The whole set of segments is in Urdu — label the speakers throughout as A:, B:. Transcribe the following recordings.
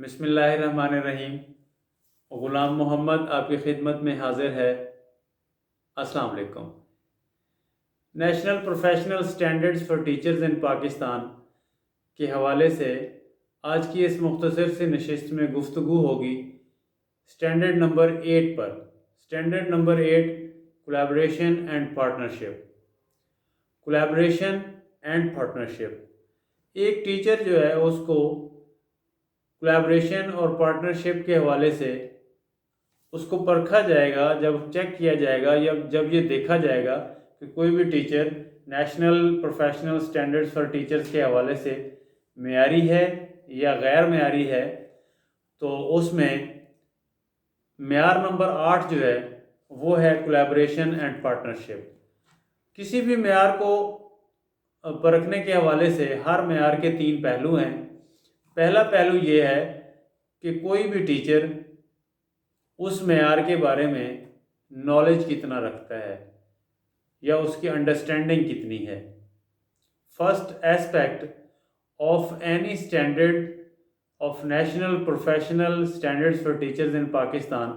A: بسم اللہ الرحمن الرحیم۔ غلام محمد آپ کی خدمت میں حاضر ہے۔ السلام علیکم۔ National professional standards for teachers ان پاکستان کے حوالے سے آج کی اس مختصر سی نشست میں گفتگو ہوگی standard number 8 per. Standard number 8، collaboration and partnership. Collaboration and partnership, ایک ٹیچر جو ہے اس کو کولیبریشن اور پارٹنرشپ کے حوالے سے اس کو پرکھا جائے گا، جب چیک کیا جائے گا یا جب یہ دیکھا جائے گا کہ کوئی بھی teacher national professional standards for teachers کے حوالے سے معیاری ہے یا غیر معیاری ہے، تو اس میں معیار نمبر 8 جو ہے وہ ہے کولیبریشن اینڈ پارٹنرشپ۔ کسی بھی معیار کو پرکھنے کے حوالے سے ہر معیار کے 3 پہلو ہیں۔ پہلا پہلو یہ ہے کہ کوئی بھی ٹیچر اس معیار کے بارے میں نالج کتنا رکھتا ہے یا اس کی انڈرسٹینڈنگ کتنی ہے۔ First aspect of any standard of national professional standards for teachers in Pakistan,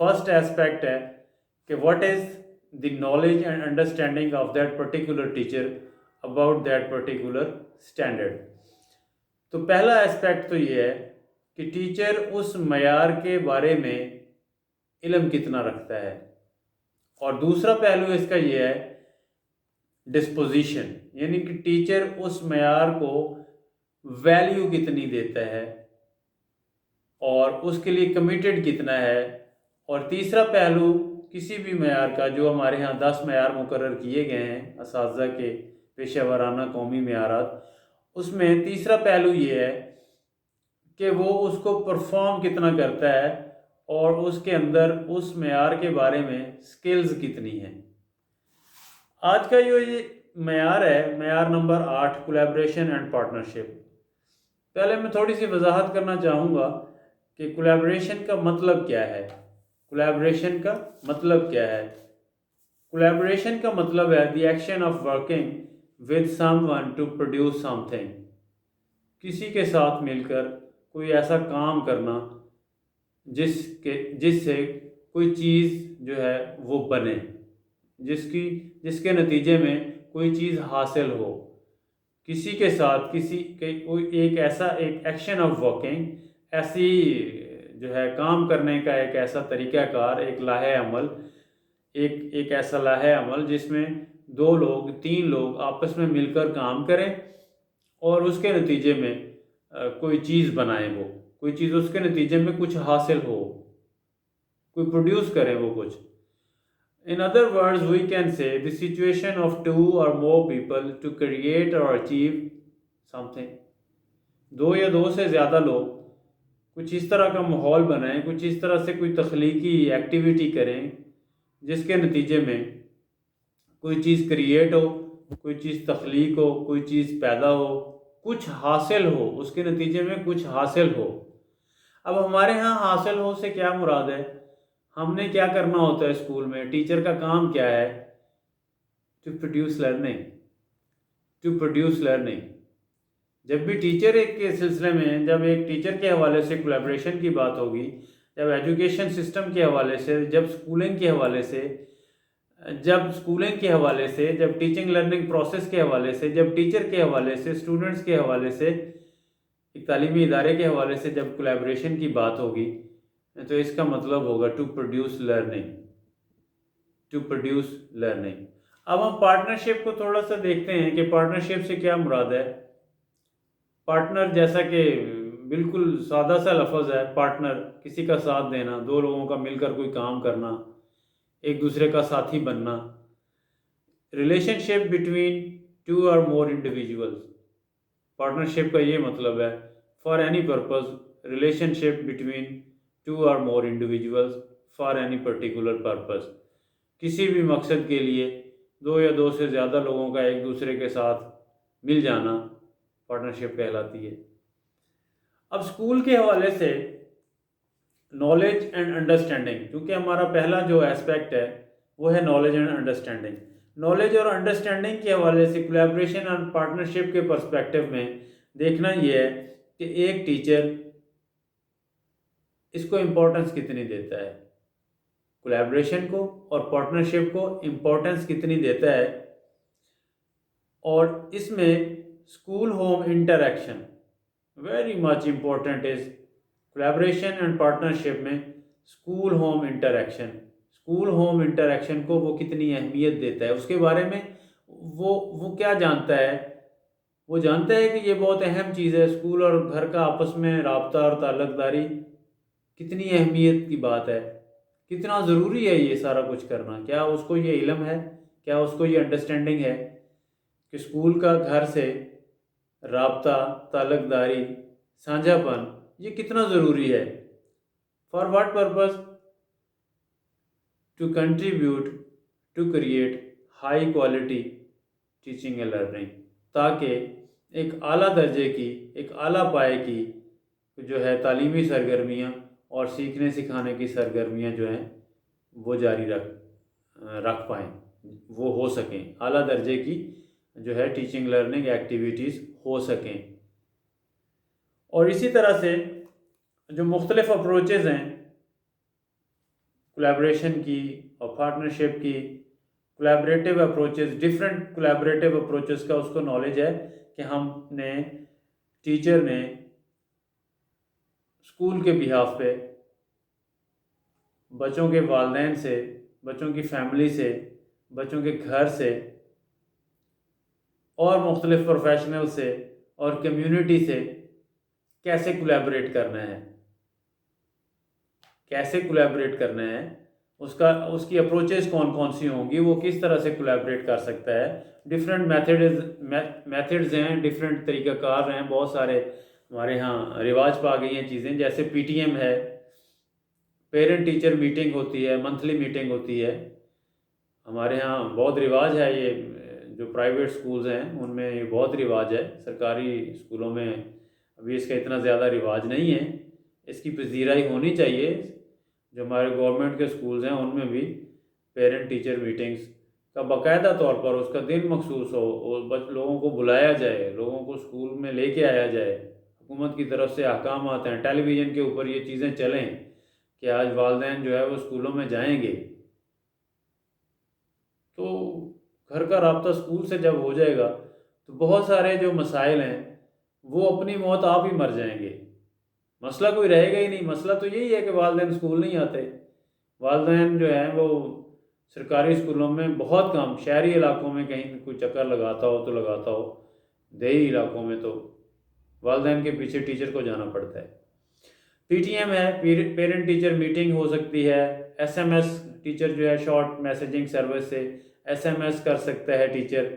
A: first aspect ہے کہ what is the knowledge and understanding of that particular teacher about that particular standard. تو پہلا اسپیکٹ تو یہ ہے کہ ٹیچر اس معیار کے بارے میں علم کتنا رکھتا ہے، اور دوسرا پہلو اس کا یہ ہے ڈسپوزیشن، یعنی کہ ٹیچر اس معیار کو ویلیو کتنی دیتا ہے اور اس کے لیے کمیٹڈ کتنا ہے۔ اور تیسرا پہلو کسی بھی معیار کا، جو ہمارے ہاں 10 معیار مقرر کیے گئے ہیں اساتذہ کے پیشہ ورانہ قومی معیارات، اس میں تیسرا پہلو یہ ہے کہ وہ اس کو پرفارم کتنا کرتا ہے اور اس کے اندر اس معیار کے بارے میں سکلز کتنی ہیں۔ آج کا یہ معیار ہے، معیار نمبر 8، کولیبریشن اینڈ پارٹنرشپ۔ پہلے میں تھوڑی سی وضاحت کرنا چاہوں گا کہ کولیبریشن کا مطلب کیا ہے۔ کولیبریشن کا مطلب کیا ہے؟ کولیبریشن کا مطلب ہے the action of working with someone to produce something، کسی کے ساتھ مل کر کوئی ایسا کام کرنا جس سے کوئی چیز جو ہے وہ بنے، جس کے نتیجے میں کوئی چیز حاصل ہو۔ کسی کے ساتھ کوئی ایک ایکشن آف ورکنگ، ایسی جو ہے کام کرنے کا ایک ایسا طریقہ کار، ایک لاہے عمل، ایک ایسا لاہے عمل جس میں 2 لوگ 3 لوگ آپس میں مل کر کام کریں اور اس کے نتیجے میں کوئی چیز بنائیں، وہ کوئی چیز اس کے نتیجے میں کچھ حاصل ہو، کوئی پروڈیوس کریں وہ کچھ۔ In other words, we can say the situation of 2 or more people to create or achieve something۔ 2 یا 2 سے زیادہ لوگ کچھ اس طرح کا ماحول بنائیں، کچھ اس طرح سے کوئی تخلیقی ایکٹیویٹی کریں جس کے نتیجے میں کوئی چیز کریٹ ہو، کوئی چیز تخلیق ہو، کوئی چیز پیدا ہو، کچھ حاصل ہو، اس کے نتیجے میں کچھ حاصل ہو۔ اب ہمارے ہاں حاصل ہو سے کیا مراد ہے؟ ہم نے کیا کرنا ہوتا ہے اسکول میں؟ ٹیچر کا کام کیا ہے؟ To produce learning, to produce learning. جب بھی ٹیچر کے سلسلے میں، جب ایک ٹیچر کے حوالے سے کولیبریشن کی بات ہوگی، جب ایجوکیشن سسٹم کے حوالے سے، جب اسکولنگ کے حوالے سے، جب ٹیچنگ لرننگ پروسیس کے حوالے سے، جب ٹیچر کے حوالے سے، اسٹوڈنٹس کے حوالے سے، ایک تعلیمی ادارے کے حوالے سے جب کولیبریشن کی بات ہوگی تو اس کا مطلب ہوگا to produce learning, to produce learning. اب ہم پارٹنرشپ کو تھوڑا سا دیکھتے ہیں کہ پارٹنرشپ سے کیا مراد ہے۔ پارٹنر جیسا کہ بالکل سادہ سا لفظ ہے، پارٹنر کسی کا ساتھ دینا، 2 لوگوں کا مل کر کوئی کام کرنا، ایک دوسرے کا ساتھی بننا۔ ریلیشن شپ بٹوین 2 اور مور انڈیویجولز، پارٹنرشپ کا یہ مطلب ہے for any purpose, relationship between 2 اور more individuals for any particular purpose, کسی بھی مقصد کے لیے 2 یا 2 سے زیادہ لوگوں کا ایک دوسرے کے ساتھ مل جانا پارٹنرشپ کہلاتی ہے۔ اب اسکول کے حوالے سے نالج اینڈ انڈرسٹینڈنگ، کیونکہ ہمارا پہلا جو ایسپیکٹ ہے وہ ہے نالج اینڈ انڈرسٹینڈنگ۔ نالج اور انڈرسٹینڈنگ کے حوالے سے کولیبریشن اور پارٹنرشپ کے پرسپیکٹو میں دیکھنا یہ ہے کہ ایک ٹیچر اس کو امپورٹنس کتنی دیتا ہے، کولیبریشن کو اور پارٹنرشپ کو امپورٹنس کتنی دیتا ہے. اور اس میں school home interaction very much important is collaboration and partnership میں اسکول ہوم انٹریکشن کو وہ کتنی اہمیت دیتا ہے، اس کے بارے میں وہ کیا جانتا ہے. وہ جانتا ہے کہ یہ بہت اہم چیز ہے، اسکول اور گھر کا آپس میں رابطہ اور تعلق داری کتنی اہمیت کی بات ہے، کتنا ضروری ہے یہ سارا کچھ کرنا. کیا اس کو یہ علم ہے، کیا اس کو یہ انڈرسٹینڈنگ ہے کہ اسکول کا گھر سے رابطہ، تعلق داری، سانجھا پن یہ کتنا ضروری ہے. For what purpose? To contribute to create high quality teaching and learning, تاکہ ایک اعلیٰ درجے کی، ایک اعلیٰ پائے کی جو ہے تعلیمی سرگرمیاں اور سیکھنے سکھانے کی سرگرمیاں جو ہیں وہ جاری رکھ پائیں، وہ ہو سکیں، اعلیٰ درجے کی جو ہے ٹیچنگ لرننگ ایکٹیویٹیز ہو سکیں. اور اسی طرح سے جو مختلف اپروچز ہیں کولیبریشن کی اور پارٹنرشپ کی، collaborative approaches, different collaborative approaches کا اس کو نالج ہے کہ ہم نے، ٹیچر نے اسکول کے بہاف پہ بچوں کے والدین سے، بچوں کی فیملی سے، بچوں کے گھر سے اور مختلف پروفیشنل سے اور کمیونٹی سے کیسے کولیبریٹ کرنا ہے، کیسے کولیبریٹ کرنا ہے، اس کی اپروچز کون سی ہوں گی، وہ کس طرح سے کولیبریٹ کر سکتا ہے. ڈفرینٹ میتھڈز ہیں، ڈفرینٹ طریقہ کار ہیں، بہت سارے ہمارے ہاں رواج پا گئی ہیں چیزیں، جیسے پی ٹی ایم ہے، پیرنٹ ٹیچر میٹنگ ہوتی ہے، منتھلی میٹنگ ہوتی ہے. ہمارے ہاں بہت رواج ہے، یہ جو پرائیویٹ سکولز ہیں ان میں یہ بہت رواج ہے، سرکاری اسکولوں میں ابھی اس کا اتنا زیادہ رواج نہیں ہے. اس کی پذیرائی ہونی چاہیے. جو ہمارے گورنمنٹ کے سکولز ہیں ان میں بھی پیرنٹ ٹیچر میٹنگز کا باقاعدہ طور پر اس کا دن مخصوص ہو، اور لوگوں کو بلایا جائے، لوگوں کو اسکول میں لے کے آیا جائے. حکومت کی طرف سے احکامات ہیں، ٹیلی ویژن کے اوپر یہ چیزیں چلیں کہ آج والدین جو ہے وہ اسکولوں میں جائیں گے تو گھر کا رابطہ اسکول سے جب ہو جائے گا تو بہت سارے جو مسائل ہیں وہ اپنی موت آپ ہی مر جائیں گے. مسئلہ کوئی رہے گا ہی نہیں. مسئلہ تو یہی ہے کہ والدین اسکول نہیں آتے. والدین جو ہیں وہ سرکاری اسکولوں میں بہت کم، شہری علاقوں میں کہیں کوئی چکر لگاتا ہو تو لگاتا ہو، دیہی علاقوں میں تو والدین کے پیچھے ٹیچر کو جانا پڑتا ہے. پی ٹی ایم ہے، پیرنٹ ٹیچر میٹنگ ہو سکتی ہے. ایس ایم ایس، ٹیچر جو ہے شارٹ میسیجنگ سروس سے ایس ایم ایس کر سکتا ہے، ٹیچر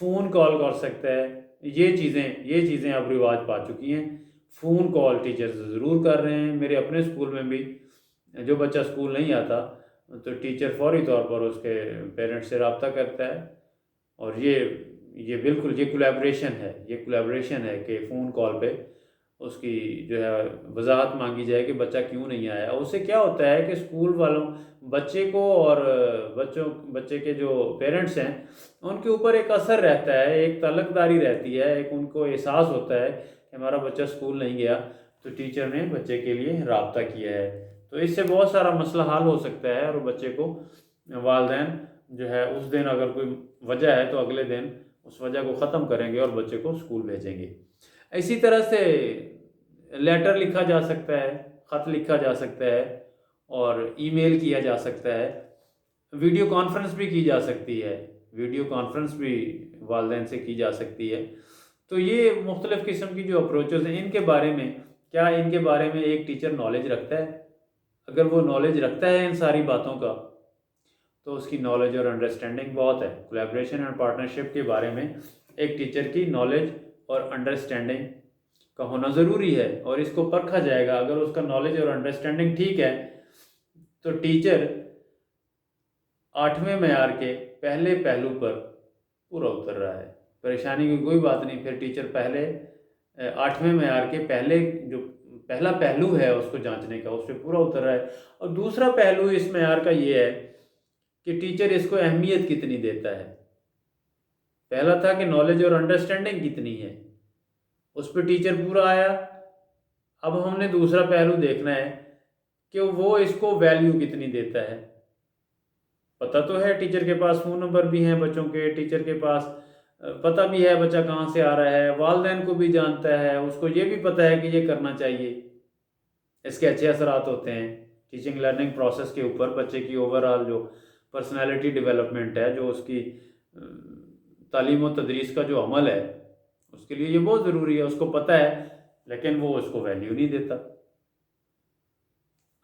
A: فون کال کر سکتا ہے. یہ چیزیں اب رواج پا چکی ہیں. فون کال ٹیچر ضرور کر رہے ہیں. میرے اپنے اسکول میں بھی جو بچہ اسکول نہیں آتا تو ٹیچر فوری طور پر اس کے پیرنٹ سے رابطہ کرتا ہے. اور یہ بالکل یہ کولیبریشن ہے کہ فون کال پہ اس کی جو ہے وضاحت مانگی جائے کہ بچہ کیوں نہیں آیا. اس سے کیا ہوتا ہے کہ اسکول والوں بچے کو اور بچے کے جو پیرنٹس ہیں ان کے اوپر ایک اثر رہتا ہے، ایک تعلق داری رہتی ہے، ایک ان کو احساس ہوتا ہے کہ ہمارا بچہ اسکول نہیں گیا تو ٹیچر نے بچے کے لیے رابطہ کیا ہے. تو اس سے بہت سارا مسئلہ حل ہو سکتا ہے، اور بچے کو والدین جو ہے اس دن اگر کوئی وجہ ہے تو اگلے دن اس وجہ کو ختم کریں گے اور بچے کو اسکول بھیجیں گے. اسی طرح سے لیٹر لکھا جا سکتا ہے، خط لکھا جا سکتا ہے اور ای میل کیا جا سکتا ہے. ویڈیو کانفرنس بھی کی جا سکتی ہے، ویڈیو کانفرنس بھی والدین سے کی جا سکتی ہے. تو یہ مختلف قسم کی جو اپروچز ہیں ان کے بارے میں ایک ٹیچر نالج رکھتا ہے. اگر وہ نالج رکھتا ہے ان ساری باتوں کا تو اس کی نالج اور انڈرسٹینڈنگ بہت ہے. کولیبریشن اینڈ پارٹنرشپ کے بارے میں ایک ٹیچر کی نالج اور انڈرسٹینڈنگ کا ہونا ضروری ہے، اور اس کو پرکھا جائے گا. اگر اس کا نالج اور انڈرسٹینڈنگ ٹھیک ہے تو ٹیچر 8ویں معیار کے پہلے پہلو پر پورا اتر رہا ہے. پریشانی کی کوئی بات نہیں. پھر ٹیچر پہلے 8ویں معیار کے پہلے جو پہلا پہلو ہے اس کو جانچنے کا، اس پہ پورا اتر رہا ہے. اور دوسرا پہلو اس معیار کا یہ ہے کہ ٹیچر اس کو اہمیت کتنی دیتا ہے. پہلا تھا کہ نالج اور انڈرسٹینڈنگ کتنی ہے، اس پہ ٹیچر پورا آیا. اب ہم نے دوسرا پہلو دیکھنا ہے کہ وہ اس کو ویلیو کتنی دیتا ہے. پتہ تو ہے، ٹیچر کے پاس فون نمبر بھی ہیں بچوں کے، ٹیچر کے پاس پتہ بھی ہے بچہ کہاں سے آ رہا ہے، والدین کو بھی جانتا ہے، اس کو یہ بھی پتہ ہے کہ یہ کرنا چاہیے. اس کے اچھے اثرات ہوتے ہیں ٹیچنگ لرننگ پروسیس کے اوپر. بچے کی اوور آل جو پرسنالٹی ڈیولپمنٹ ہے، جو اس کی تعلیم و تدریس کا جو عمل ہے، اس کے لیے یہ بہت ضروری ہے. اس کو پتہ ہے، لیکن وہ اس کو ویلیو نہیں دیتا.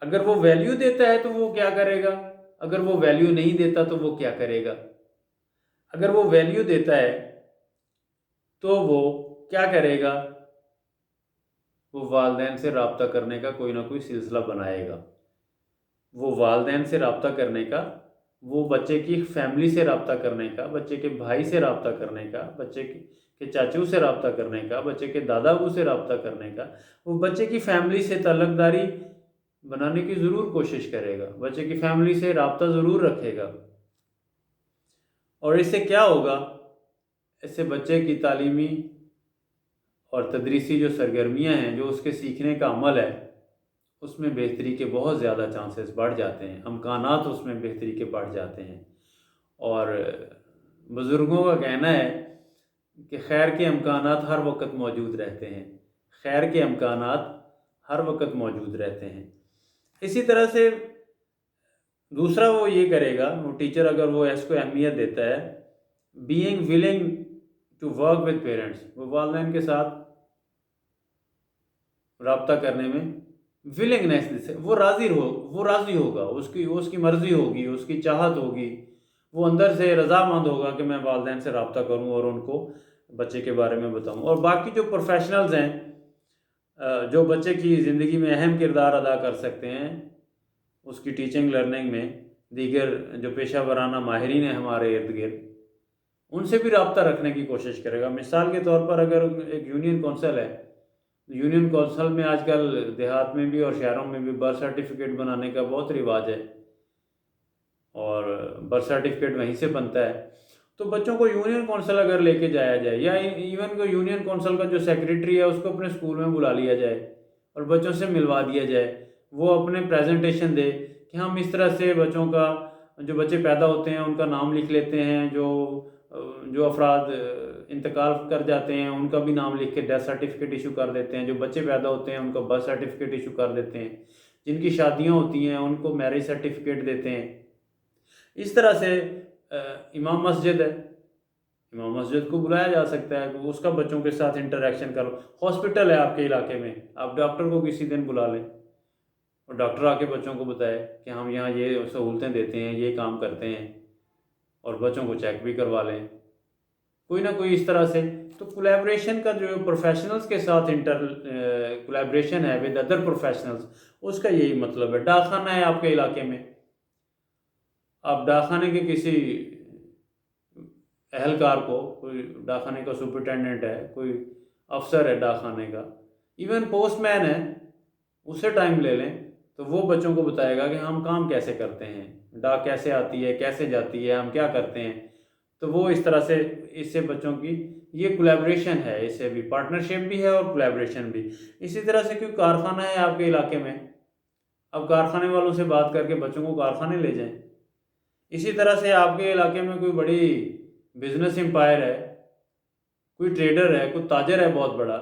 A: اگر وہ ویلیو دیتا ہے تو وہ کیا کرے گا؟ اگر وہ ویلیو نہیں دیتا تو وہ کیا کرے گا؟ اگر وہ ویلیو دیتا ہے تو وہ کیا کرے گا؟ وہ والدین سے رابطہ کرنے کا کوئی نہ کوئی سلسلہ بنائے گا. وہ والدین سے رابطہ کرنے کا، وہ بچے کی فیملی سے رابطہ کرنے کا، بچے کے بھائی سے رابطہ کرنے کا، بچے کے چاچو سے رابطہ کرنے کا، بچے کے دادا ابو سے رابطہ کرنے کا، وہ بچے کی فیملی سے تعلق داری بنانے کی ضرور کوشش کرے گا، بچے کی فیملی سے رابطہ ضرور رکھے گا. اور اس سے کیا ہوگا؟ اس سے بچے کی تعلیمی اور تدریسی جو سرگرمیاں ہیں، جو اس کے سیکھنے کا عمل ہے، اس میں بہتری کے بہت زیادہ چانسز بڑھ جاتے ہیں، امکانات اس میں بہتری کے بڑھ جاتے ہیں. اور بزرگوں کا کہنا ہے کہ خیر کے امکانات ہر وقت موجود رہتے ہیں، خیر کے امکانات ہر وقت موجود رہتے ہیں. اسی طرح سے دوسرا وہ یہ کرے گا، وہ ٹیچر اگر وہ اس کو اہمیت دیتا ہے، being willing to work with parents, وہ والدین کے ساتھ رابطہ کرنے میں ولنگنیس سے وہ راضی ہوگا، اس کی مرضی ہوگی، اس کی چاہت ہوگی، وہ اندر سے رضامند ہوگا کہ میں والدین سے رابطہ کروں اور ان کو بچے کے بارے میں بتاؤں. اور باقی جو پروفیشنلز ہیں جو بچے کی زندگی میں اہم کردار ادا کر سکتے ہیں، اس کی ٹیچنگ لرننگ میں دیگر جو پیشہ ورانہ ماہرین ہیں ہمارے ارد گرد، ان سے بھی رابطہ رکھنے کی کوشش کرے گا. مثال کے طور پر اگر ایک یونین کونسل ہے، یونین کونسل میں آج کل دیہات میں بھی اور شہروں میں بھی برتھ سرٹیفکیٹ بنانے کا بہت رواج ہے، اور برتھ سرٹیفکیٹ وہیں سے بنتا ہے. تو بچوں کو یونین کونسل اگر لے کے جایا جائے، یا ایون کو یونین کونسل کا جو سیکریٹری ہے اس کو اپنے اسکول میں بلا لیا جائے اور بچوں سے ملوا دیا جائے، وہ اپنے پریزنٹیشن دے کہ ہم اس طرح سے بچوں کا، جو بچے پیدا ہوتے ہیں ان کا نام لکھ لیتے ہیں، جو افراد انتقال کر جاتے ہیں ان کا بھی نام لکھ کے ڈیتھ سرٹیفکیٹ ایشو کر دیتے ہیں، جو بچے پیدا ہوتے ہیں ان کا برتھ سرٹیفکیٹ ایشو کر دیتے ہیں، جن کی شادیاں ہوتی ہیں ان کو میرج سرٹیفکیٹ دیتے ہیں. اس طرح سے امام مسجد ہے، امام مسجد کو بلایا جا سکتا ہے کہ اس کا بچوں کے ساتھ انٹریکشن کرو. ہاسپٹل ہے آپ کے علاقے میں، آپ ڈاکٹر کو کسی دن بلا لیں اور ڈاکٹر آ کے بچوں کو بتائے کہ ہم یہاں یہ سہولتیں دیتے ہیں، یہ کام کرتے ہیں، اور بچوں کو چیک بھی کروا لیں کوئی نہ کوئی اس طرح سے. تو کولیبریشن کا جو پروفیشنلز کے ساتھ کولیبریشن ہے ود ادر پروفیشنلز، اس کا یہی مطلب ہے. ڈاک خانہ ہے آپ کے علاقے میں، آپ ڈاک خانے کے کسی اہلکار کو، کوئی ڈاک خانے کا سپرنٹینڈنٹ ہے، کوئی افسر ہے ڈاک خانے کا، ایون پوسٹ مین ہے، اسے ٹائم لے لیں تو وہ بچوں کو بتائے گا کہ ہم کام کیسے کرتے ہیں، ڈاک کیسے آتی ہے، کیسے جاتی ہے، ہم کیا کرتے ہیں. تو وہ اس طرح سے، اس سے بچوں کی یہ کولیبریشن ہے، اس سے بھی پارٹنرشپ بھی ہے اور کولیبریشن بھی. اسی طرح سے کوئی کارخانہ ہے آپ کے علاقے میں، اب کارخانے والوں سے بات کر کے بچوں کو کارخانے لے جائیں. اسی طرح سے آپ کے علاقے میں کوئی بڑی بزنس امپائر ہے، کوئی ٹریڈر ہے، کوئی تاجر ہے بہت بڑا،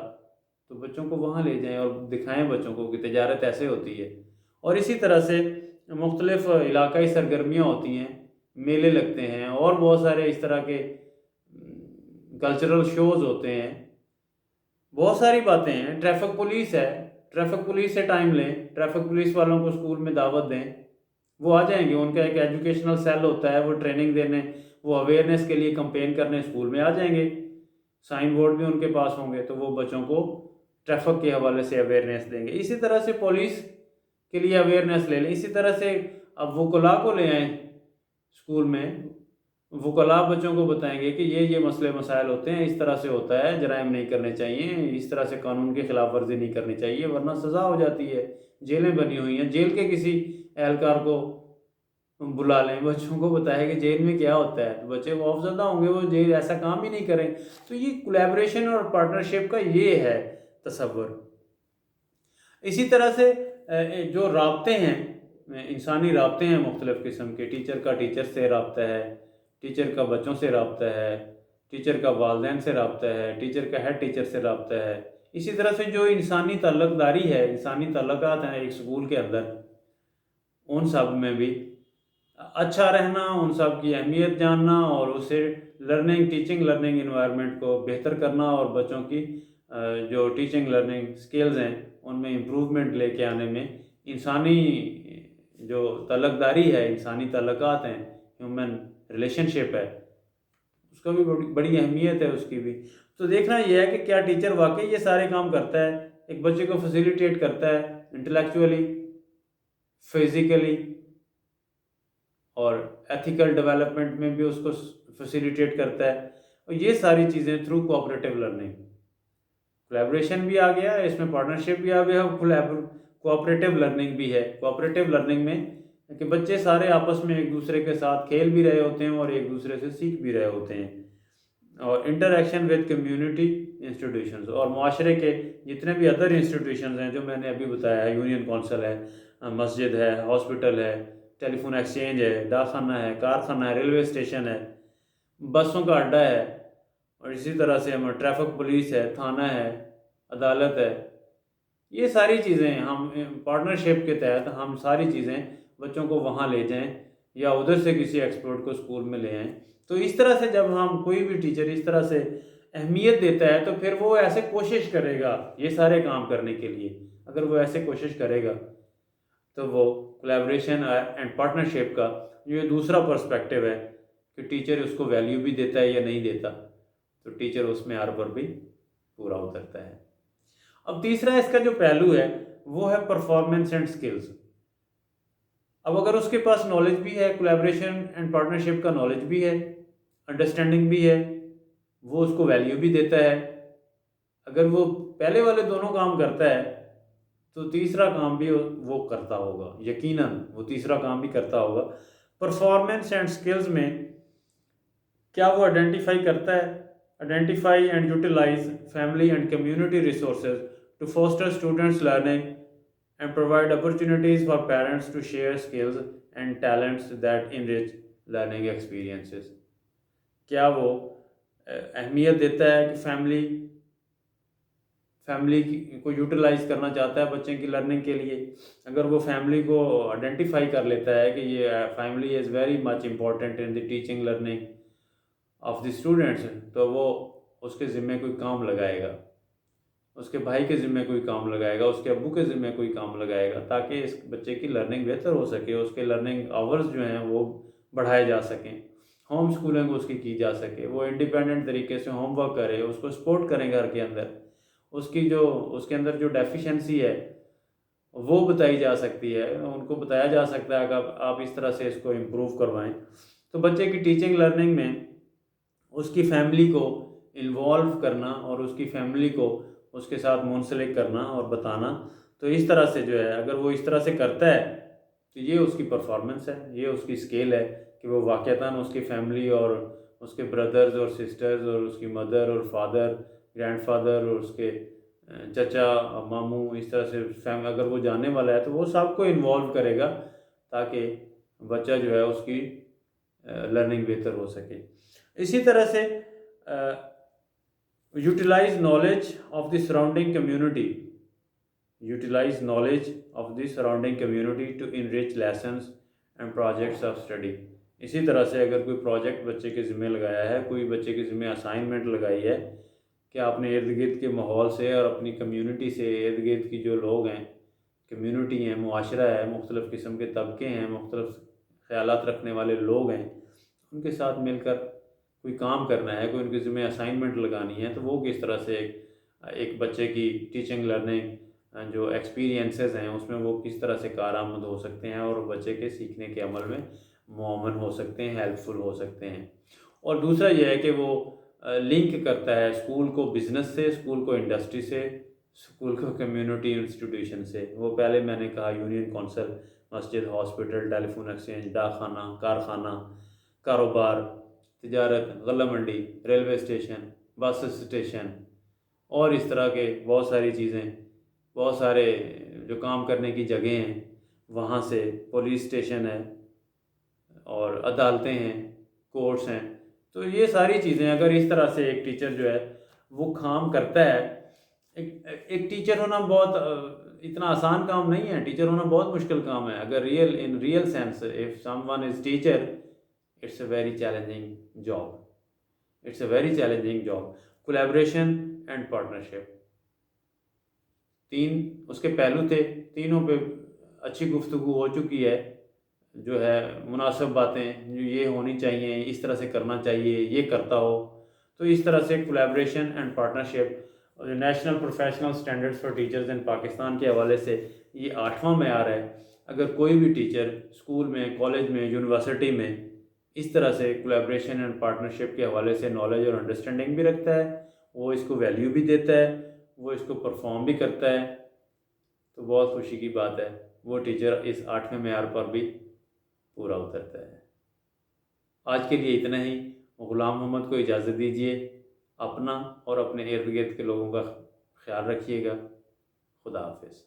A: تو بچوں کو وہاں لے جائیں اور دکھائیں بچوں کو کہ تجارت ایسے ہوتی ہے. اور اسی طرح سے مختلف علاقائی سرگرمیاں ہوتی ہیں، میلے لگتے ہیں، اور بہت سارے اس طرح کے کلچرل شوز ہوتے ہیں، بہت ساری باتیں ہیں. ٹریفک پولیس ہے، ٹریفک پولیس سے ٹائم لیں، ٹریفک پولیس والوں کو اسکول میں دعوت دیں، وہ آ جائیں گے. ان کا ایک ایجوکیشنل سیل ہوتا ہے، وہ ٹریننگ دینے، وہ اویئرنیس کے لیے کمپین کرنے اسکول میں آ جائیں گے. سائن بورڈ بھی ان کے پاس ہوں گے، تو وہ بچوں کو ٹریفک کے حوالے سے اویئرنیس دیں گے. اسی طرح سے پولیس کے لیے اویئرنیس لے لیں. اسی طرح سے اب وکلاء کو لے آئیں اسکول میں، وکلاء بچوں کو بتائیں گے کہ یہ مسئلے مسائل ہوتے ہیں، اس طرح سے ہوتا ہے، جرائم نہیں کرنے چاہیے، اس طرح سے قانون کی خلاف ورزی نہیں کرنی چاہیے ورنہ سزا ہو جاتی ہے. جیلیں بنی ہوئی ہیں، جیل کے کسی اہلکار کو بلا لیں، بچوں کو بتائیں کہ جیل میں کیا ہوتا ہے، بچے خوفزدہ ہوں گے، وہ جیل ایسا کام ہی نہیں کریں. تو یہ کولیبریشن اور پارٹنرشپ کا یہ ہے تصور. اسی طرح سے جو رابطے ہیں، انسانی رابطے ہیں مختلف قسم کے، ٹیچر کا ٹیچر سے رابطہ ہے، ٹیچر کا بچوں سے رابطہ ہے، ٹیچر کا والدین سے رابطہ ہے، ٹیچر کا ہیڈ ٹیچر سے رابطہ ہے، اسی طرح سے جو انسانی تعلق داری ہے، انسانی تعلقات ہیں ایک سکول کے اندر، ان سب میں بھی اچھا رہنا، ان سب کی اہمیت جاننا اور اسے ٹیچنگ لرننگ انوائرمنٹ کو بہتر کرنا اور بچوں کی جو ٹیچنگ لرننگ سکلز ہیں ان میں امپروومنٹ لے کے آنے میں انسانی جو تعلق داری ہے، انسانی تعلقات ہیں، ہیومن ریلیشن شپ ہے، اس کا بھی بڑی اہمیت ہے اس کی بھی۔ تو دیکھنا یہ ہے کہ کیا ٹیچر واقعی یہ سارے کام کرتا ہے، ایک بچے کو فیسیلیٹیٹ کرتا ہے انٹلیکچولی، فزیکلی اور ایتھیکل ڈیولپمنٹ میں بھی اس کو فیسیلیٹیٹ کرتا ہے، اور یہ ساری چیزیں تھرو کوآپریٹیو لرننگ۔ کولیبریشن بھی آ گیا ہے اس میں، پارٹنرشپ بھی آ گیا، کوآپریٹیو لرننگ بھی ہے۔ کوآپریٹیو لرننگ میں کہ بچے سارے آپس میں ایک دوسرے کے ساتھ کھیل بھی رہے ہوتے ہیں اور ایک دوسرے سے سیکھ بھی رہے ہوتے ہیں، اور انٹریکشن ود کمیونٹی انسٹیٹیوشنز اور معاشرے کے جتنے بھی ادر انسٹیٹیوشنز ہیں جو میں نے ابھی بتایا ہے، یونین کونسل ہے، مسجد ہے، ہاسپٹل ہے، ٹیلی فون ایکسچینج ہے، ڈاک خانہ ہے، کارخانہ ہے، ریلوے اسٹیشن ہے، بسوں کا اڈہ ہے، اور اسی طرح سے ٹریفک پولیس ہے، تھانہ ہے، عدالت ہے، یہ ساری چیزیں ہم پارٹنرشپ کے تحت ہم ساری چیزیں بچوں کو وہاں لے جائیں یا ادھر سے کسی ایکسپرٹ کو اسکول میں لے آئیں۔ تو اس طرح سے جب ہم کوئی بھی ٹیچر اس طرح سے اہمیت دیتا ہے تو پھر وہ ایسے کوشش کرے گا یہ سارے کام کرنے کے لیے، اگر وہ ایسے کوشش کرے گا تو وہ کولیبریشن اینڈ پارٹنرشپ کا یہ دوسرا پرسپیکٹیو ہے کہ ٹیچر اس کو ویلیو بھی دیتا ہے یا نہیں دیتا، تو ٹیچر اس معیار پر بھی پورا اترتا ہے۔ اب تیسرا اس کا جو پہلو ہے وہ ہے پرفارمنس اینڈ سکلز۔ اب اگر اس کے پاس نالج بھی ہے، کولیبریشن اینڈ پارٹنرشپ کا نالج بھی ہے، انڈرسٹینڈنگ بھی ہے، وہ اس کو ویلیو بھی دیتا ہے، اگر وہ پہلے والے دونوں کام کرتا ہے تو تیسرا کام بھی وہ کرتا ہوگا، یقیناً وہ تیسرا کام بھی کرتا ہوگا۔ پرفارمنس اینڈ سکلز میں کیا وہ آئیڈینٹیفائی کرتا ہے، identify and utilize family and community resources to foster students learning and provide opportunities for parents to share skills and talents that enrich learning experiences. کیا وہ اہمیت دیتا ہے کہ فیملی کو یوٹیلائز کرنا چاہتا ہے بچے کی لرننگ کے لیے؟ اگر وہ فیملی کو آئیڈینٹیفائی کر لیتا ہے کہ یہ family is very much important in the teaching learning of the students, تو وہ اس کے ذمے کوئی کام لگائے گا، اس کے بھائی کے ذمے کوئی کام لگائے گا، اس کے ابو کے ذمے کوئی کام لگائے گا، تاکہ اس بچے کی لرننگ بہتر ہو سکے، اس کے لرننگ آورز جو ہیں وہ بڑھائے جا سکیں، ہوم سکولنگ اس کی جا سکے، وہ انڈیپینڈنٹ طریقے سے ہوم ورک کرے، اس کو سپورٹ کریں گھر کے اندر، اس کے اندر جو ڈیفیشنسی ہے وہ بتائی جا سکتی ہے، ان کو بتایا جا سکتا ہے کہ آپ اس طرح سے اس کو امپروو کروائیں۔ تو بچے کی ٹیچنگ لرننگ میں اس کی فیملی کو انوالو کرنا اور اس کی فیملی کو اس کے ساتھ منسلک کرنا اور بتانا، تو اس طرح سے جو ہے اگر وہ اس طرح سے کرتا ہے تو یہ اس کی پرفارمنس ہے، یہ اس کی اسکیل ہے کہ وہ واقعتاً اس کی فیملی اور اس کے بردرز اور سسٹرز اور اس کی مدر اور فادر، گرینڈ فادر اور اس کے چچا، ماموں، اس طرح سے اگر وہ جاننے والا ہے تو وہ سب کو انوالو کرے گا تاکہ بچہ جو ہے اس کی لرننگ بہتر ہو سکے۔ اسی طرح سے utilize knowledge of the surrounding community, utilize knowledge of the surrounding community to enrich lessons and projects of study. اسی طرح سے اگر کوئی پروجیکٹ بچے کے ذمہ لگایا ہے، کوئی بچے کے ذمہ اسائنمنٹ لگائی ہے کہ آپ نے ارد گرد کے ماحول سے اور اپنی کمیونٹی سے، ارد گرد کی جو لوگ ہیں، کمیونٹی ہیں، معاشرہ ہے، مختلف قسم کے طبقے ہیں، مختلف خیالات رکھنے والے لوگ ہیں، ان کے ساتھ مل کر کوئی کام کرنا ہے، کوئی ان کے ذمہ اسائنمنٹ لگانی ہے، تو وہ کس طرح سے ایک بچے کی ٹیچنگ لرننگ جو ایکسپیرینسز ہیں اس میں وہ کس طرح سے کارآمد ہو سکتے ہیں اور بچے کے سیکھنے کے عمل میں معاون ہو سکتے ہیں، ہیلپ فل ہو سکتے ہیں۔ اور دوسرا یہ ہے کہ وہ لنک کرتا ہے اسکول کو بزنس سے، اسکول کو انڈسٹری سے، اسکول کو کمیونٹی انسٹیٹیوشن سے۔ وہ پہلے میں نے کہا یونین کونسل، مسجد، ہاسپٹل، ٹیلی فون ایکسچینج، ڈاک خانہ، کارخانہ، کاروبار، تجارت، غلہ منڈی، ریلوے اسٹیشن، بس اسٹیشن، اور اس طرح کے بہت ساری چیزیں، بہت سارے جو کام کرنے کی جگہیں ہیں وہاں سے پولیس اسٹیشن ہے اور عدالتیں ہیں، کورٹس ہیں، تو یہ ساری چیزیں اگر اس طرح سے ایک ٹیچر جو ہے وہ کام کرتا ہے. ایک ٹیچر ہونا بہت اتنا آسان کام نہیں ہے، ٹیچر ہونا بہت مشکل کام ہے. اگر real sense of someone is teacher, it's a very challenging job. It's a very challenging job. Collaboration and partnership, اس کے پہلو تھے، تینوں پہ اچھی گفتگو ہو چکی ہے. جو ہے مناسب باتیں جو یہ ہونی چاہیے، اس طرح سے کرنا چاہیے، یہ کرتا ہو. تو اس طرح سے collaboration and partnership national professional standards for teachers ان پاکستان کے حوالے سے یہ 8واں معیار ہے. اگر کوئی بھی ٹیچر اسکول میں، کالج میں، یونیورسٹی میں اس طرح سے کولیبریشن اینڈ پارٹنرشپ کے حوالے سے نالج اور انڈرسٹینڈنگ بھی رکھتا ہے، وہ اس کو ویلیو بھی دیتا ہے، وہ اس کو پرفارم بھی کرتا ہے، تو بہت خوشی کی بات ہے وہ ٹیچر اس 8ویں معیار پر بھی پورا اترتا ہے. آج کے لیے اتنا ہی. غلام محمد کو اجازت دیجیے. اپنا اور اپنے ارد گرد کے لوگوں کا خیال رکھیے گا. خدا حافظ.